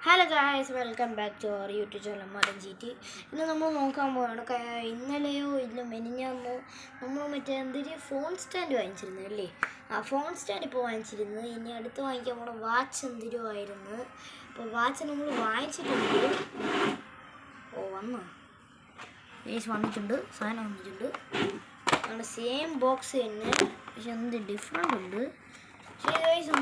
Hello guys, welcome back to our YouTube channel Madan GT. ഇന്ന് നമ്മൾ നോക്കാൻ പോവാണ്. ഇന്നലെയോ ഇല്ല മെനിഞ്ഞാന്നോ നമ്മൾ എന്തൊരു ഫോൺ സ്റ്റാൻഡ് വാങ്ങിച്ചിരുന്നു അല്ലേ. ആ ഫോൺ സ്റ്റാൻഡ് ഇപ്പോൾ വാങ്ങിച്ചിരുന്നു. ഇനി അടുത്ത് വാങ്ങിക്കാൻ പോണ വാച്ച് എന്തിരോ ആയിരുന്നു. അപ്പോൾ വാച്ച് നമ്മൾ വാങ്ങിച്ചിട്ടുണ്ട്. വന്നിട്ടുണ്ട്, സാധനം വന്നിട്ടുണ്ട്. നമ്മുടെ സെയിം ബോക്സ് തന്നെ, പക്ഷെ എന്ത് ഡിഫറെൻ്റ് ഉണ്ട്. പക്ഷേ ഗൈസ്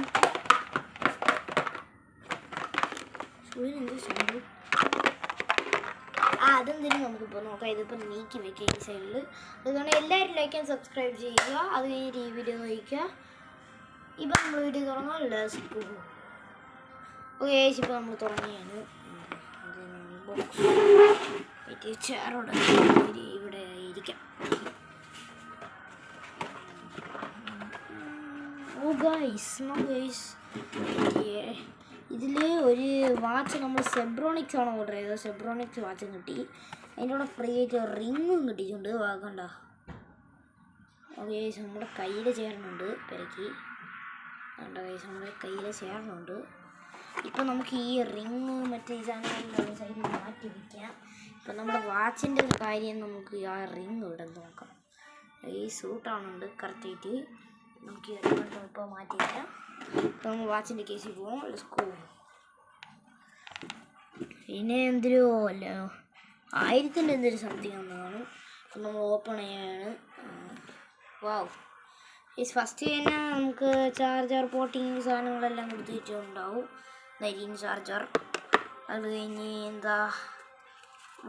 അതെന്തിനും നമുക്കിപ്പോൾ നോക്കാം. ഇതിപ്പോൾ നീക്കി വെക്കുക ഈ സൈഡിൽ. അതുകൊണ്ട് എല്ലാവരും ലൈക്ക് ആൻഡ് സബ്സ്ക്രൈബ് ചെയ്യുക. അത് കഴിഞ്ഞിട്ട് ഈ വീഡിയോ നോക്കുക. ഇപ്പം നമ്മൾ വീഡിയോ തുടങ്ങാം. ഓക്കെ, ഇപ്പോൾ നമ്മൾ തുടങ്ങിയാണ്. ചെയറോടെ ഇവിടെ ഇരിക്കാം. ഇതിൽ ഒരു വാച്ച് നമ്മൾ സെബ്രോണിക്സ് ആണ് ഓർഡർ ചെയ്തത്. സെബ്രോണിക്സ് വാച്ചും കിട്ടി. അതിൻ്റെ കൂടെ ഫ്രീ ആയിട്ട് റിങ്ങും കിട്ടിയിട്ടുണ്ട്. വാങ്ങണ്ട. ഓക്കെ, നമ്മുടെ കയ്യിൽ ചേർന്നുണ്ട്. പെരക്കി കണ്ട കൈസ്, നമ്മുടെ കയ്യിൽ ചേർന്നുണ്ട്. ഇപ്പം നമുക്ക് ഈ റിങ് മറ്റേ സാധനങ്ങളുടെ സൈഡിൽ മാറ്റി വയ്ക്കാം. ഇപ്പം നമ്മുടെ വാച്ചിൻ്റെ കാര്യം നമുക്ക് ആ റിങ് ഇവിടെ നോക്കാം. ഈ സൂട്ടാണുണ്ട് കറക്റ്റായിട്ട്. നമുക്ക് ഇപ്പോൾ മാറ്റി വയ്ക്കാം. അപ്പോൾ നമ്മൾ വാച്ചിൻ്റെ കേസിൽ പോകാം. പിന്നെ എന്തൊരു അല്ല 1000 എന്തൊരു സംതിങ് ഒന്ന് കാണും. അപ്പം നമ്മൾ ഓപ്പൺ ചെയ്യാണ്. വാവ്, ഈ ഫസ്റ്റ് തന്നെ നമുക്ക് ചാർജർ പോർട്ടിങ് സാധനങ്ങളെല്ലാം കൊടുത്തിട്ടുണ്ടാവും. 19 ചാർജർ. അത് കഴിഞ്ഞ്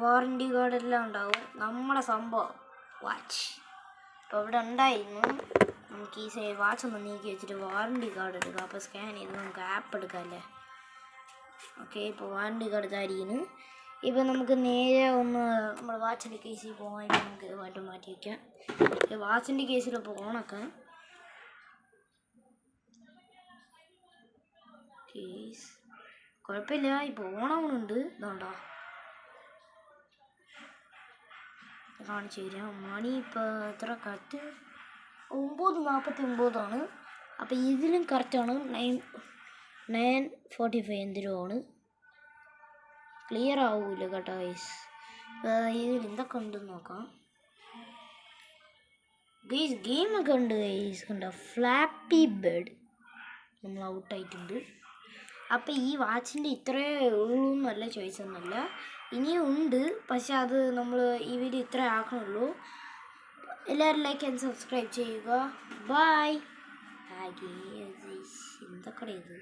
വാറണ്ടി കാർഡെല്ലാം ഉണ്ടാവും. നമ്മുടെ സംഭവം വാച്ച് അപ്പോൾ ഇവിടെ ഉണ്ടായിരുന്നു. നമുക്ക് ഈ വാച്ച് ഒന്ന് നീക്കി വെച്ചിട്ട് വാറണ്ടി കാർഡ് എടുക്കാം. അപ്പോൾ സ്കാൻ ചെയ്ത് നമുക്ക് ആപ്പ് എടുക്കാമല്ലേ. ഓക്കെ, ഇപ്പോൾ വാറണ്ടി കാർഡ് ഇതായിരിക്കുന്നു. ഇപ്പോൾ നമുക്ക് നേരെ ഒന്ന് നമ്മൾ വാച്ചിൻ്റെ കേസിൽ പോകാൻ നമുക്ക് ഇതുമായിട്ട് മാറ്റി വയ്ക്കാം. വാച്ചിൻ്റെ കേസിൽ ഇപ്പോൾ ഓണാക്കാം. കേസ് കുഴപ്പമില്ല, ഇപ്പോൾ ഓണാവുന്നുണ്ട്. ഇതുകൊണ്ടോ കാണിച്ചു തരാം. മണി ഇപ്പോൾ എത്ര കറക്റ്റ് 9:49 അപ്പോൾ ഇതിലും കറക്റ്റാണ്. 9:45 എന്തിനോ ആണ്. ക്ലിയർ ആവില്ല കേട്ടോ ഗൈസ്. ഇതിൽ എന്തൊക്കെ ഉണ്ടെന്ന് നോക്കാം. ഗൈസ് ഗെയിമൊക്കെ ഉണ്ട് ഗൈസ്. കണ്ടോ, ഫ്ലാപ്പി ബേർഡ് നമ്മൾ ഔട്ടായിട്ടുണ്ട്. അപ്പോൾ ഈ വാച്ചിൻ്റെ ഇത്രേ ഉള്ളൂ എന്നല്ല ചോദിച്ചൊന്നുമല്ല, ഇനിയും ഉണ്ട്. പക്ഷെ അത് നമ്മൾ ഈ വീഡിയോ ഇത്ര ആക്കണുള്ളൂ. എല്ലാവരും ലൈക്ക് ആൻഡ് സബ്സ്ക്രൈബ് ചെയ്യുക. ബൈ. എന്തൊക്കെ ഇത്